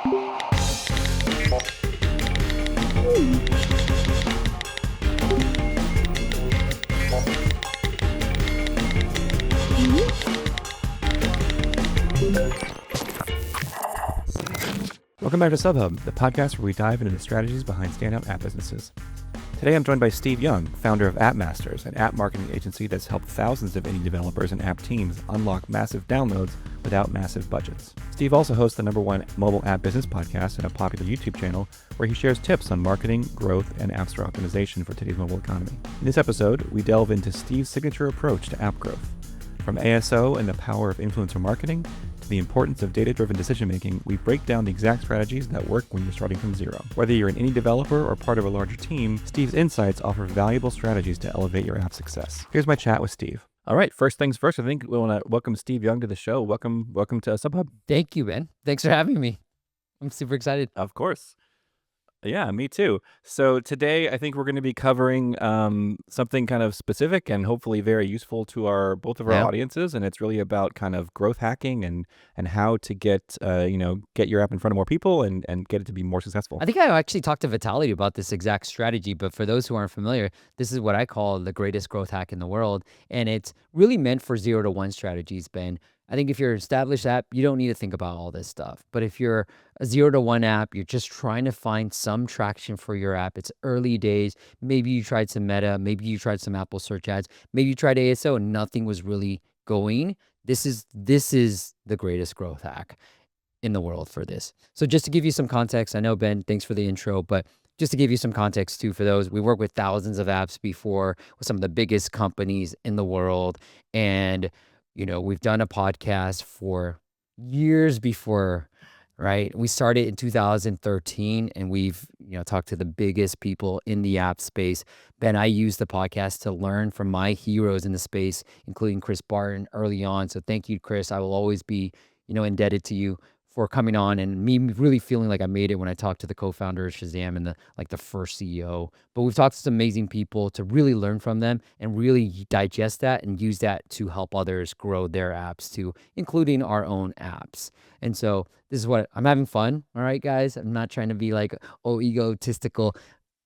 Welcome back to SubHub, the podcast where we dive into the strategies behind standout app businesses. Today I'm joined by Steve Young, founder of App Masters, an app marketing agency that's helped thousands of indie developers and app teams unlock massive downloads without massive budgets. Steve also hosts the #1 mobile app business podcast and a popular YouTube channel where he shares tips on marketing, growth, and app store optimization for today's mobile economy. In this episode, we delve into Steve's signature approach to app growth. From ASO and the power of influencer marketing to the importance of data-driven decision-making, we break down the exact strategies that work when you're starting from zero. Whether you're an indie developer or part of a larger team, Steve's insights offer valuable strategies to elevate your app success. Here's my chat with Steve. All right, first things first, I think we want to welcome Steve Young to the show. Welcome to SubHub. Thank you, Ben. Thanks for having me. I'm super excited. Of course. Yeah, me too. So today, I think we're going to be covering something kind of specific and hopefully very useful to both of our Yeah. audiences, and it's really about kind of growth hacking and how to get get your app in front of more people and get it to be more successful. I think I actually talked to Vitaly about this exact strategy, but for those who aren't familiar, this is what I call the greatest growth hack in the world, and it's really meant for 0 to 1 strategies, Ben. I think if you're an established app, you don't need to think about all this stuff. But if you're a 0 to 1 app, you're just trying to find some traction for your app. It's early days. Maybe you tried some Meta. Maybe you tried some Apple search ads. Maybe you tried ASO and nothing was really going. This is the greatest growth hack in the world for this. So just to give you some context, I know, Ben, thanks for the intro, but just to give you some context too for those, we work with thousands of apps before with some of the biggest companies in the world. And we've done a podcast for years before, right? We started in 2013 and we've, talked to the biggest people in the app space. Ben, I used the podcast to learn from my heroes in the space, including Chris Barton early on. So thank you, Chris. I will always be, indebted to you for coming on and me really feeling like I made it when I talked to the co-founder of Shazam and the first CEO. But we've talked to some amazing people to really learn from them and really digest that and use that to help others grow their apps too, including our own apps. And so this is what I'm having fun. All right, guys. I'm not trying to be egotistical.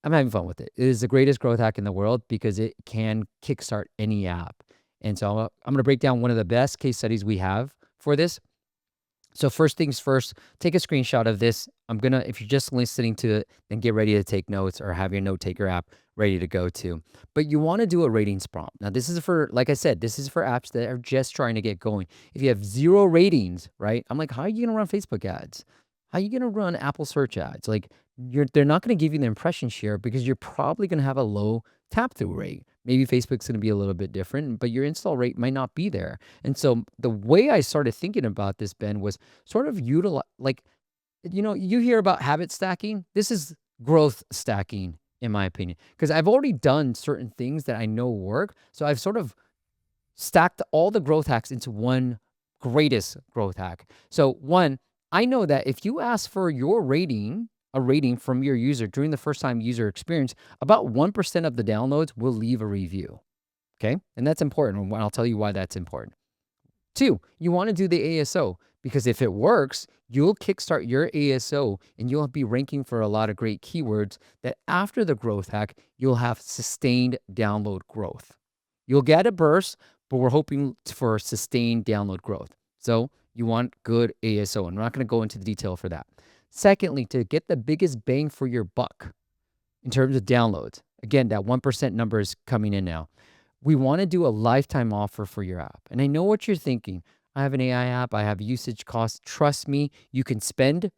I'm having fun with it. It is the greatest growth hack in the world because it can kickstart any app. And so I'm going to break down one of the best case studies we have for this. So first things first, take a screenshot of this. If you're just listening to it, then get ready to take notes or have your note taker app ready to go to. But you want to do a ratings prompt. Now this is like I said, this is for apps that are just trying to get going. If you have 0 ratings, right? I'm like, how are you going to run Facebook ads? How are you going to run Apple search ads? They're not going to give you the impression share because you're probably going to have a low tap through rate. Maybe Facebook's going to be a little bit different, but your install rate might not be there. And so the way I started thinking about this, Ben, was sort of utilize, you hear about habit stacking. This is growth stacking, in my opinion, because I've already done certain things that I know work. So I've sort of stacked all the growth hacks into one greatest growth hack. So one, I know that if you ask for a rating from your user during the first time user experience, about 1% of the downloads will leave a review. Okay. And that's important. And I'll tell you why that's important. 2, you want to do the ASO because if it works, you'll kickstart your ASO and you'll be ranking for a lot of great keywords that after the growth hack, you'll have sustained download growth. You'll get a burst, but we're hoping for sustained download growth. So you want good ASO. And we're not going to go into the detail for that. Secondly, to get the biggest bang for your buck in terms of downloads, again, that 1% number is coming in now. We want to do a lifetime offer for your app. And I know what you're thinking. I have an AI app. I have usage costs. Trust me, you can spend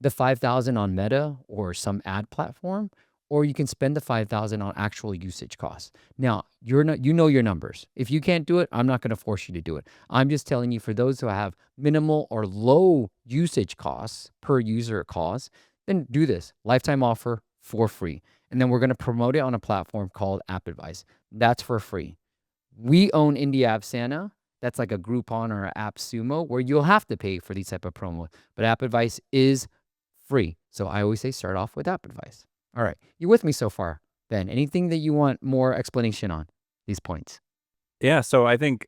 the $5,000 on Meta or some ad platform, or you can spend the $5,000 on actual usage costs. Now, you know your numbers. If you can't do it, I'm not going to force you to do it. I'm just telling you for those who have minimal or low usage costs per user costs, then do this lifetime offer for free. And then we're going to promote it on a platform called App Advice. That's for free. We own Indie App Santa. That's like a Groupon or an App Sumo where you'll have to pay for these type of promos. But App Advice is free. So I always say start off with App Advice. All right. You with me so far, Ben? Anything that you want more explanation on these points? Yeah, so I mean,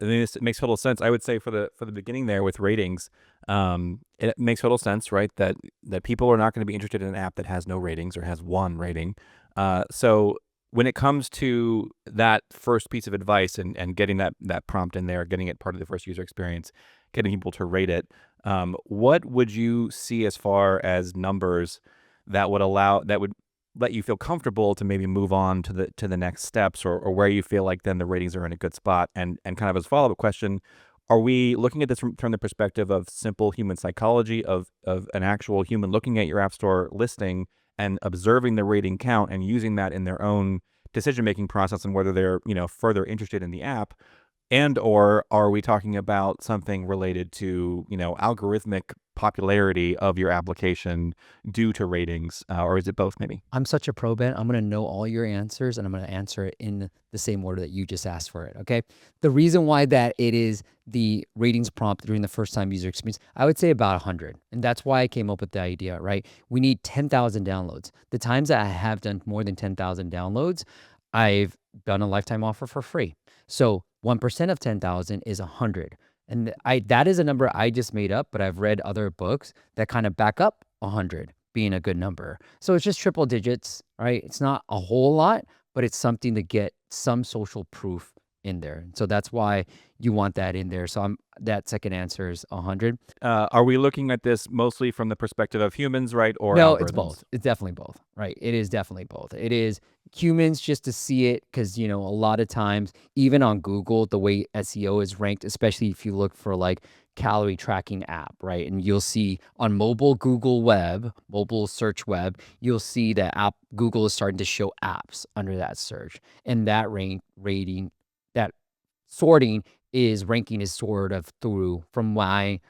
this makes total sense. I would say for the beginning there with ratings, it makes total sense, right? That people are not going to be interested in an app that has no ratings or has one rating. So when it comes to that first piece of advice and getting that prompt in there, getting it part of the first user experience, getting people to rate it, what would you see as far as numbers that would let you feel comfortable to maybe move on to the next steps, or where you feel like then the ratings are in a good spot? And kind of as a follow-up question, are we looking at this from the perspective of simple human psychology, of an actual human looking at your app store listing and observing the rating count and using that in their own decision making process and whether they're further interested in the app? And or are we talking about something related to, algorithmic popularity of your application due to ratings, or is it both maybe? I'm such a pro, Ben. I'm going to know all your answers and I'm going to answer it in the same order that you just asked for it. Okay. The reason why that it is the ratings prompt during the first time user experience, I would say about 100. And that's why I came up with the idea, right? We need 10,000 downloads. The times that I have done more than 10,000 downloads, I've done a lifetime offer for free. So 1% of 10,000 is 100. And that is a number I just made up, but I've read other books that kind of back up 100 being a good number. So it's just triple digits, right? It's not a whole lot, but it's something to get some social proof in there. So that's why you want that in there. So that second answer is 100. Are we looking at this mostly from the perspective of humans, right, or No, it's algorithms? both. It's definitely both, right? It is definitely both. It is humans just to see it because, a lot of times, even on Google, the way SEO is ranked, especially if you look for like calorie tracking app, right? And you'll see on mobile Google web, mobile search web, you'll see that Google is starting to show apps under that search. And that rating, that sorting ranking is sort of through from my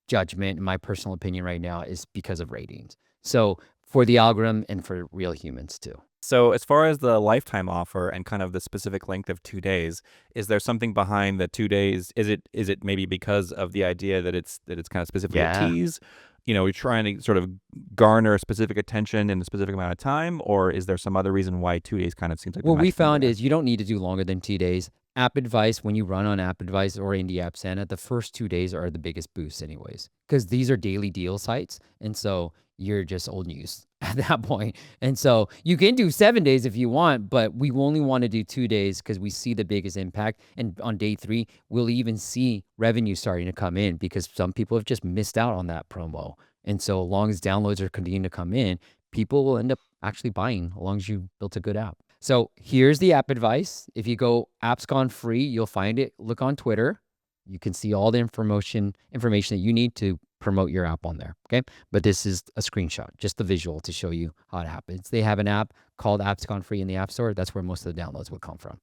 judgment and my personal opinion right now is because of ratings. So for the algorithm and for real humans too. So as far as the lifetime offer and kind of the specific length of 2 days, is there something behind the 2 days? Is it maybe because of the idea that it's kind of specifically a Yeah. tease? You're trying to sort of garner specific attention in a specific amount of time, or is there some other reason why 2 days kind of seems like the What we magic number found there? is you don't need to do longer than 2 days. App Advice, when you run on App Advice or Indie App Santa, the first 2 days are the biggest boosts, anyways, because these are daily deal sites. And so you're just old news at that point. And so you can do 7 days if you want, but we only want to do 2 days because we see the biggest impact. And on day 3, we'll even see revenue starting to come in because some people have just missed out on that promo. And so, as long as downloads are continuing to come in, people will end up actually buying as long as you built a good app. So here's the app advice. If you go apps gone free, you'll find it. Look on Twitter. You can see all the information that you need to promote your app on there. Okay. But this is a screenshot, just the visual to show you how it happens. They have an app called Apps Gone Free in the App Store. That's where most of the downloads would come from.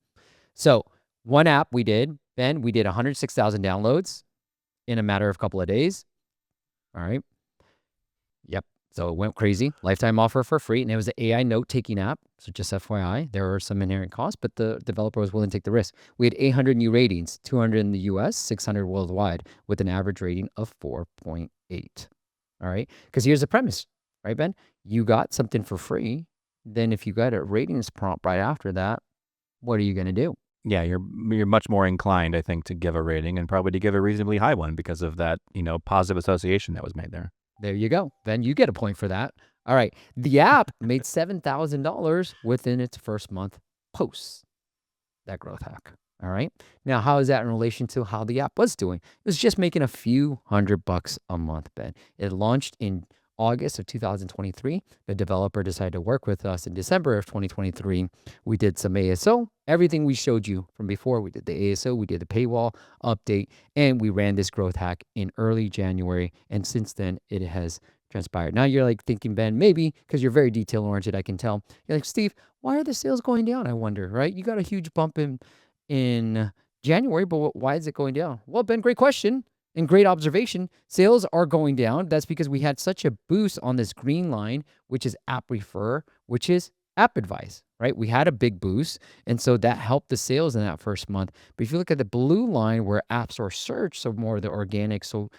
So one app we did, Ben, we did 106,000 downloads in a matter of a couple of days. All right. Yep. So it went crazy. Lifetime offer for free. And it was an AI note-taking app. So just FYI, there are some inherent costs, but the developer was willing to take the risk. We had 800 new ratings, 200 in the US, 600 worldwide, with an average rating of 4.8. All right. Because here's the premise, right, Ben? You got something for free. Then if you got a ratings prompt right after that, what are you going to do? Yeah, you're much more inclined, I think, to give a rating and probably to give a reasonably high one because of that, positive association that was made there. There you go. Then you get a point for that. All right. The app made $7,000 within its first month post that growth hack. All right. Now, how is that in relation to how the app was doing? It was just making a few $100 a month, Ben. It launched in August of 2023. The developer decided to work with us in December of 2023. We did some ASO, everything we showed you from before. We did the ASO, we did the paywall update, and we ran this growth hack in early January. And since then, it has transpired. Now you're like thinking, Ben, maybe because you're very detail oriented, I can tell. You're like, Steve, why are the sales going down? I wonder, right? You got a huge bump in January, but why is it going down? Well, Ben, great question. And great observation, sales are going down. That's because we had such a boost on this green line, which is app refer, which is app advice, right? We had a big boost. And so that helped the sales in that first month. But if you look at the blue line where apps are search, so more of the organic, so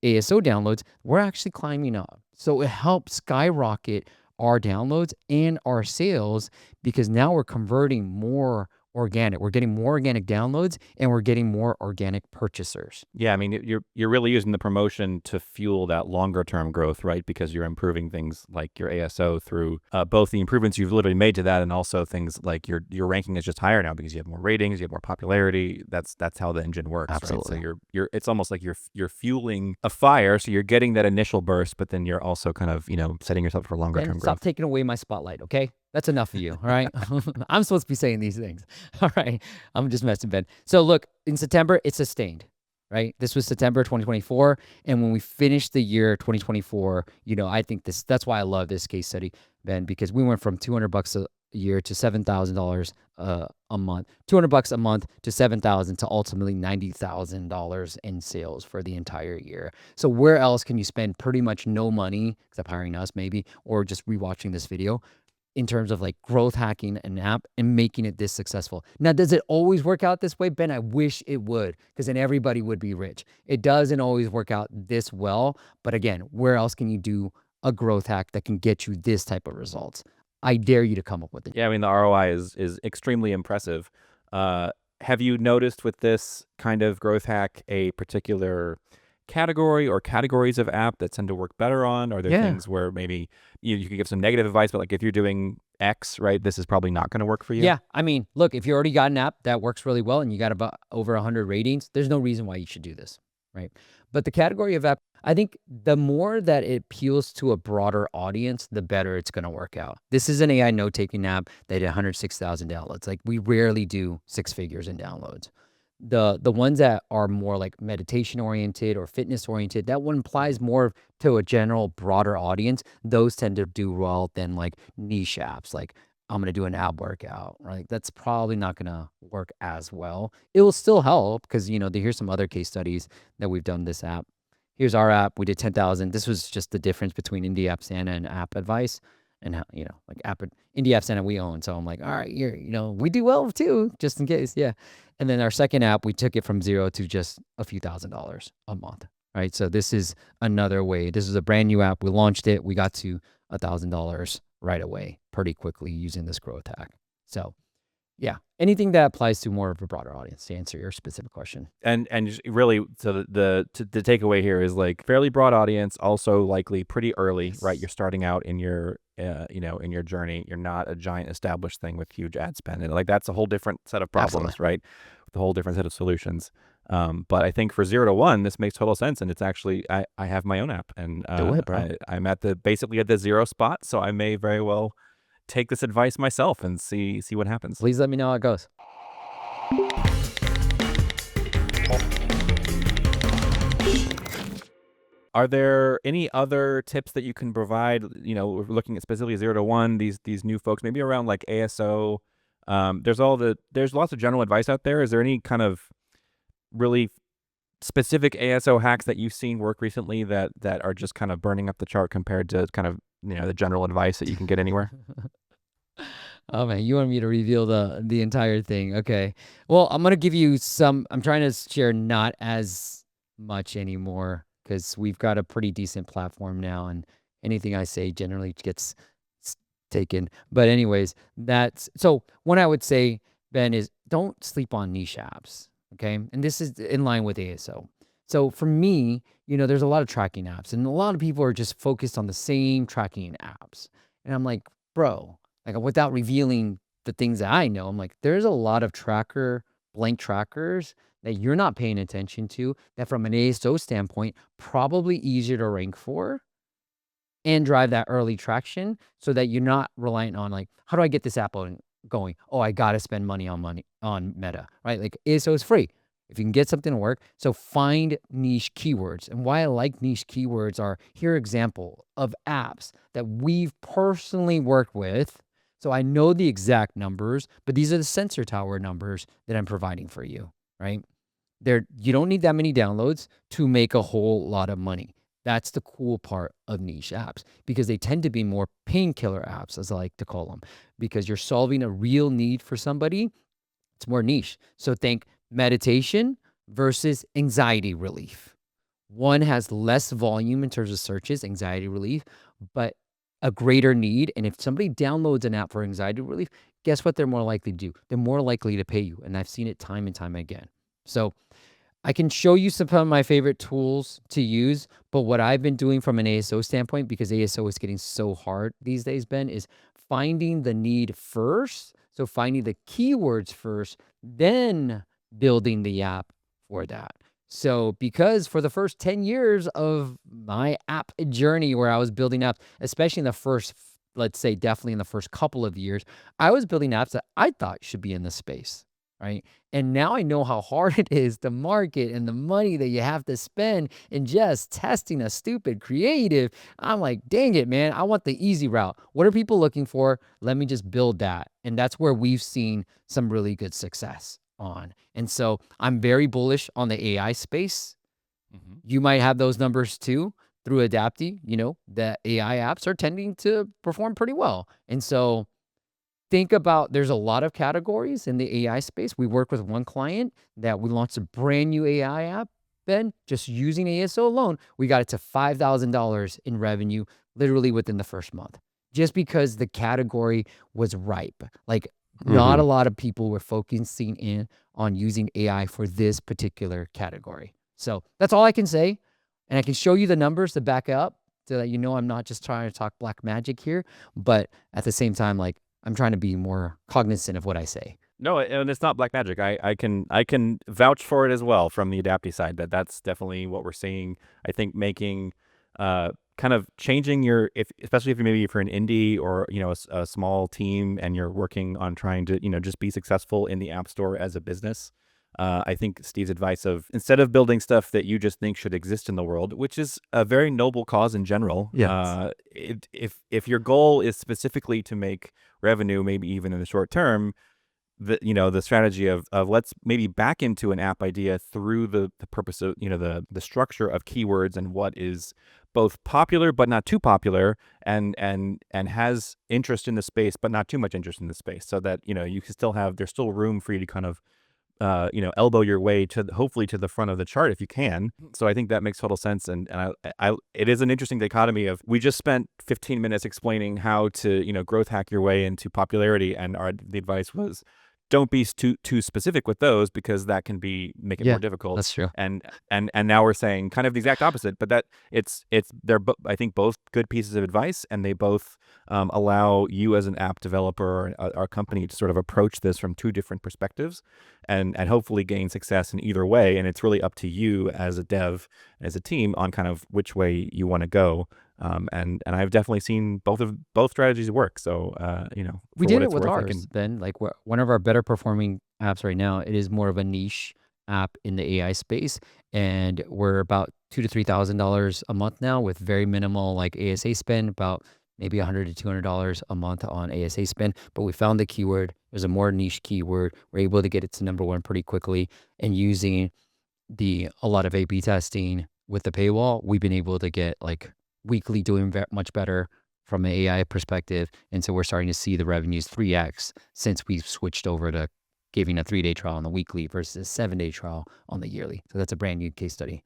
ASO downloads, we're actually climbing up. So it helped skyrocket our downloads and our sales because now we're converting more organic. We're getting more organic downloads and we're getting more organic purchasers. Yeah, I mean, you're really using the promotion to fuel that longer term growth, right? Because you're improving things like your ASO through both the improvements you've literally made to that, and also things like your ranking is just higher now because you have more ratings, you have more popularity. That's how the engine works, Absolutely. right? So you're it's almost like you're fueling a fire, so you're getting that initial burst, but then you're also kind of setting yourself for longer Ben, term stop growth. taking away my spotlight, okay? That's enough of you, all right? I'm supposed to be saying these things. All right. I'm just messing, Ben. So look, in September, it sustained, right? This was September 2024. And when we finished the year 2024, I think that's why I love this case study, Ben, because we went from $200 a year to $7,000 a month, $200 a month to $7,000 to ultimately $90,000 in sales for the entire year. So where else can you spend pretty much no money, except hiring us maybe, or just rewatching this video, in terms of like growth hacking an app and making it this successful? Now, does it always work out this way, Ben? I wish it would, because then everybody would be rich. It doesn't always work out this well. But again, where else can you do a growth hack that can get you this type of results? I dare you to come up with it. Yeah, I mean, the ROI is extremely impressive. Have you noticed with this kind of growth hack a particular category or categories of app that tend to work better on? Are there Yeah. things where maybe you can give some negative advice, but like if you're doing X, right, this is probably not going to work for you? Yeah. I mean, look, if you already got an app that works really well and you got about over 100 ratings, there's no reason why you should do this, right? But the category of app, I think the more that it appeals to a broader audience, the better it's going to work out. This is an AI note-taking app that had 106,000 downloads. Like, we rarely do six figures in downloads. The ones that are more like meditation oriented or fitness oriented, that one applies more to a general broader audience. Those tend to do well than like niche apps. Like, I'm gonna do an ab workout, right? That's probably not gonna work as well. It will still help because here's some other case studies that we've done this app. Here's our app. We did 10,000. This was just the difference between Indie App Santa and App Advice, and how like Indie App Santa we own. So I'm like, all right, we do well too, just in case, yeah. And then our second app, we took it from zero to just a few $1,000s a month, right? So this is another way. This is a brand new app. We launched it. We got to $1,000 right away, pretty quickly using this growth hack. So yeah, anything that applies to more of a broader audience, to answer your specific question. And just really, so the takeaway here is like fairly broad audience, also likely pretty early, right? You're starting out in your in your journey. You're not a giant established thing with huge ad spend, and like that's a whole different set of problems, Absolutely. right? With a whole different set of solutions. But I think for 0 to 1, this makes total sense, and it's actually I have my own app, and Do it, bro. I'm basically at the 0 spot, so I may very well take this advice myself and see what happens. Please let me know how it goes. Are there any other tips that you can provide? We're looking at specifically 0 to 1, these new folks, maybe around like ASO. There's lots of general advice out there. Is there any kind of really specific ASO hacks that you've seen work recently that are just kind of burning up the chart compared to kind of the general advice that you can get anywhere? Oh man, you want me to reveal the entire thing? Okay. Well, I'm gonna give you some. I'm trying to share not as much anymore because we've got a pretty decent platform now, and anything I say generally gets taken. But anyways, that's so. What I would say, Ben, is don't sleep on niche apps. Okay, and this is in line with ASO. So for me, there's a lot of tracking apps, and a lot of people are just focused on the same tracking apps, and I'm like, bro. Like, without revealing the things that I know, I'm like, there's a lot of blank trackers that you're not paying attention to that from an ASO standpoint, probably easier to rank for and drive that early traction so that you're not reliant on like, how do I get this app going? Oh, I got to spend money on Meta, right? Like, ASO is free if you can get something to work. So find niche keywords. And why I like niche keywords are here example of apps that we've personally worked with. So I know the exact numbers, but these are the sensor tower numbers that I'm providing for you, right? You don't need that many downloads to make a whole lot of money. That's the cool part of niche apps because they tend to be more painkiller apps, as I like to call them, because you're solving a real need for somebody. It's more niche. So think meditation versus anxiety relief. One has less volume in terms of searches, anxiety relief, but a greater need. And if somebody downloads an app for anxiety relief, guess what they're more likely to do? They're more likely to pay you. And I've seen it time and time again. So I can show you some of my favorite tools to use, but what I've been doing from an ASO standpoint, because ASO is getting so hard these days, Ben, is finding the need first. So finding the keywords first, then building the app for that. So because for the first 10 years of my app journey where I was building apps, especially in the first, let's say definitely in the first couple of years, I was building apps that I thought should be in the space, right? And now I know how hard it is to market and the money that you have to spend in just testing a stupid creative. I'm like, dang it, man, I want the easy route. What are people looking for? Let me just build that. And that's where we've seen some really good success on. And so I'm very bullish on the AI space. You might have those numbers too through Adapty. The AI apps are tending to perform pretty well. And so think about, there's a lot of categories in the AI space. We work with one client that we launched a brand new AI app, Ben, just using ASO alone. We got it to $5,000 in revenue literally within the first month, just because the category was ripe. Like not a lot of people were focusing in on using AI for this particular category. So that's all I can say. And I can show you the numbers to back up so that I'm not just trying to talk black magic here, but at the same time, like, I'm trying to be more cognizant of what I say. No, and it's not black magic. I can vouch for it as well from the Adapty side. That's definitely what we're seeing. I think making kind of changing especially if you're an indie or a small team and you're working on trying to just be successful in the App Store as a business. I think Steve's advice of, instead of building stuff that you just think should exist in the world, which is a very noble cause in general. Yes. If your goal is specifically to make revenue, maybe even in the short term, the strategy of let's maybe back into an app idea through the purpose of the structure of keywords and what is both popular but not too popular, and has interest in the space but not too much interest in the space, so that you can still there's still room for you to kind of elbow your way to hopefully to the front of the chart if you can. So I think that makes total sense. And it is an interesting dichotomy of, we just spent 15 minutes explaining how to, growth hack your way into popularity. And the advice was, don't be too specific with those, because that can make it more difficult. That's true. And now we're saying kind of the exact opposite, but that they're I think both good pieces of advice, and they both allow you as an app developer or our company to sort of approach this from two different perspectives, and hopefully gain success in either way. And it's really up to you as a dev, as a team, on kind of which way you want to go. And I've definitely seen both strategies work. So we did it with ours, Ben. Like, one of our better performing apps right now, it is more of a niche app in the AI space, and we're about $2,000 to $3,000 a month now with very minimal like ASA spend, about maybe $100 to $200 a month on ASA spend. But we found the keyword. It was a more niche keyword. We're able to get it to number one pretty quickly, and using a lot of A/B testing with the paywall, we've been able to get like weekly doing much better from an AI perspective. And so we're starting to see the revenues 3x since we've switched over to giving a 3-day trial on the weekly versus a 7-day trial on the yearly. So that's a brand new case study.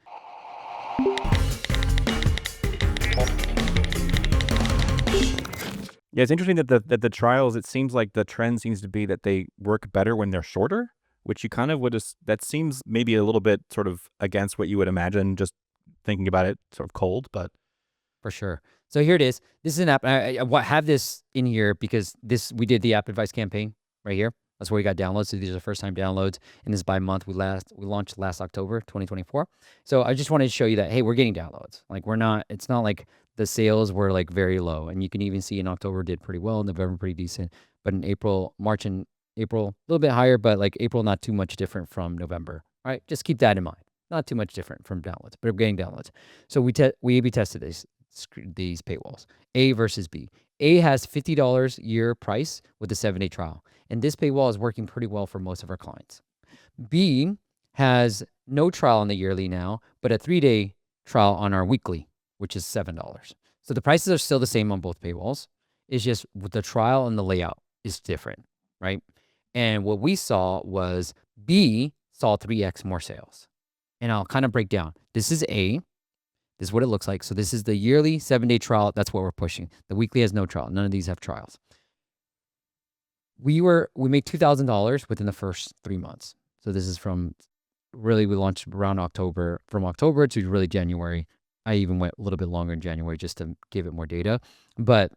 Yeah, it's interesting that the trials, it seems like the trend seems to be that they work better when they're shorter, which you kind of that seems maybe a little bit sort of against what you would imagine, just thinking about it sort of cold, but. For sure. So here it is. This is an app. I have this in here because we did the app advice campaign right here. That's where we got downloads. So these are the first time downloads, and this is by month. We launched last October 2024. So I just wanted to show you that, hey, we're getting downloads. Like, it's not like the sales were like very low, and you can even see in October did pretty well, November pretty decent, but in March and April a little bit higher, but like April not too much different from November. All right, just keep that in mind. Not too much different from downloads, but we're getting downloads. So we A/B tested these paywalls, A versus B. A has $50 year price with a 7-day trial, and this paywall is working pretty well for most of our clients. B has no trial on the yearly now, but a 3-day trial on our weekly, which is $7. So the prices are still the same on both paywalls. It's just the trial and the layout is different, right? And what we saw was B saw 3x more sales. And I'll kind of break down. This is A. This is what it looks like. So this is the yearly 7-day trial. That's what we're pushing. The weekly has no trial. None of these have trials. we made $2,000 within the first 3 months. So this is we launched around October, from October to really January. I even went a little bit longer in January just to give it more data. But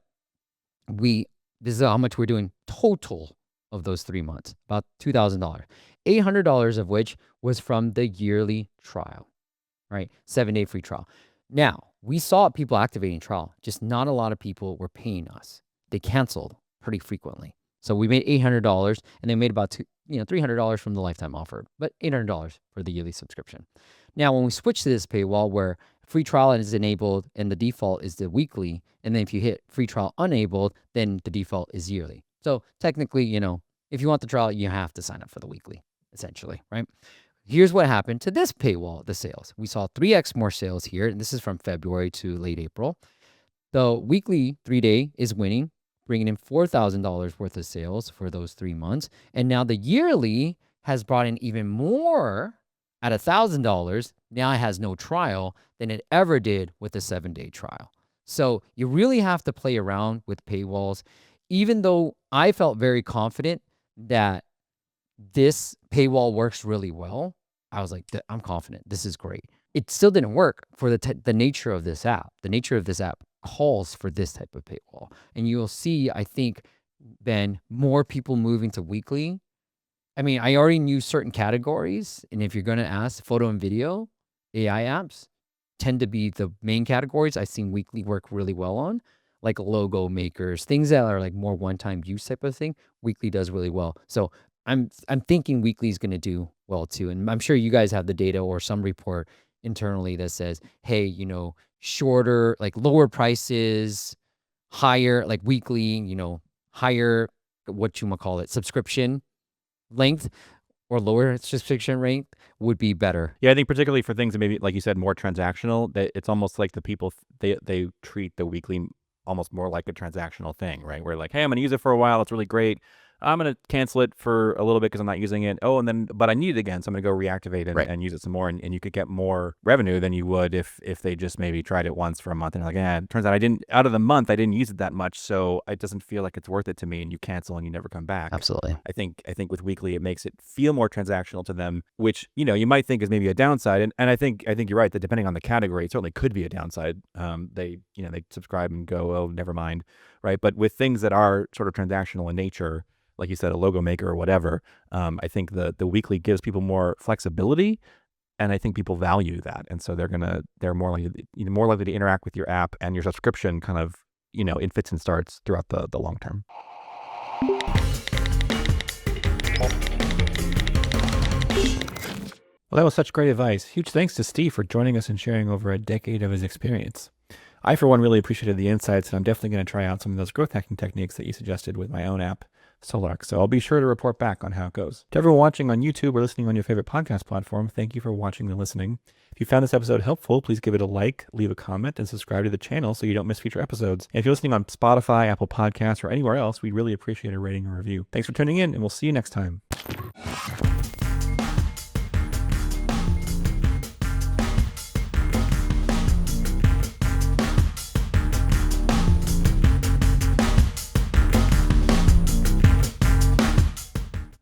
this is how much we're doing total of those 3 months, about $2,000, $800 of which was from the yearly trial, right? 7-day free trial. Now, we saw people activating trial, just not a lot of people were paying us. They canceled pretty frequently. So we made $800 and they made about $300 from the lifetime offer, but $800 for the yearly subscription. Now, when we switch to this paywall where free trial is enabled and the default is the weekly, and then if you hit free trial enabled, then the default is yearly. So technically, if you want the trial, you have to sign up for the weekly, essentially, right? Here's what happened to this paywall, the sales. We saw 3x more sales here, and this is from February to late April. The weekly 3-day is winning, bringing in $4,000 worth of sales for those 3 months. And now the yearly has brought in even more at $1,000. Now it has no trial than it ever did with a 7-day trial. So you really have to play around with paywalls. Even though I felt very confident that this paywall works really well, I was like, I'm confident. This is great. It still didn't work for the nature of this app. The nature of this app calls for this type of paywall. And you'll see, I think, Ben, more people moving to weekly. I mean, I already knew certain categories. And if you're going to ask, photo and video, AI apps tend to be the main categories I've seen weekly work really well on, like logo makers, things that are like more one-time use type of thing. Weekly does really well. So I'm thinking weekly is going to do well too. And I'm sure you guys have the data or some report internally that says, hey, shorter, like lower prices, higher, like weekly, higher, subscription length or lower subscription rate would be better. Yeah, I think particularly for things that maybe, like you said, more transactional, that it's almost like the people, they treat the weekly almost more like a transactional thing, right? Where like, hey, I'm going to use it for a while. It's really great. I'm going to cancel it for a little bit because I'm not using it. Oh, but I need it again. So I'm going to go reactivate it and use it some more. And you could get more revenue than you would if they just maybe tried it once for a month and like, it turns out out of the month, I didn't use it that much. So it doesn't feel like it's worth it to me. And you cancel and you never come back. Absolutely. I think with weekly, it makes it feel more transactional to them, which, you might think is maybe a downside. And I think you're right that depending on the category, it certainly could be a downside. They subscribe and go, oh, never mind. Right. But with things that are sort of transactional in nature, like you said, a logo maker or whatever, I think the weekly gives people more flexibility, and I think people value that, and so they're more likely to interact with your app and your subscription kind of in fits and starts throughout the long term. Well, that was such great advice. Huge thanks to Steve for joining us and sharing over a decade of his experience. I, for one, really appreciated the insights, and I'm definitely going to try out some of those growth hacking techniques that you suggested with my own app, Solark. So I'll be sure to report back on how it goes. To everyone watching on YouTube or listening on your favorite podcast platform, thank you for watching and listening. If you found this episode helpful, please give it a like, leave a comment, and subscribe to the channel so you don't miss future episodes. And if you're listening on Spotify, Apple Podcasts, or anywhere else, we'd really appreciate a rating or review. Thanks for tuning in, and we'll see you next time.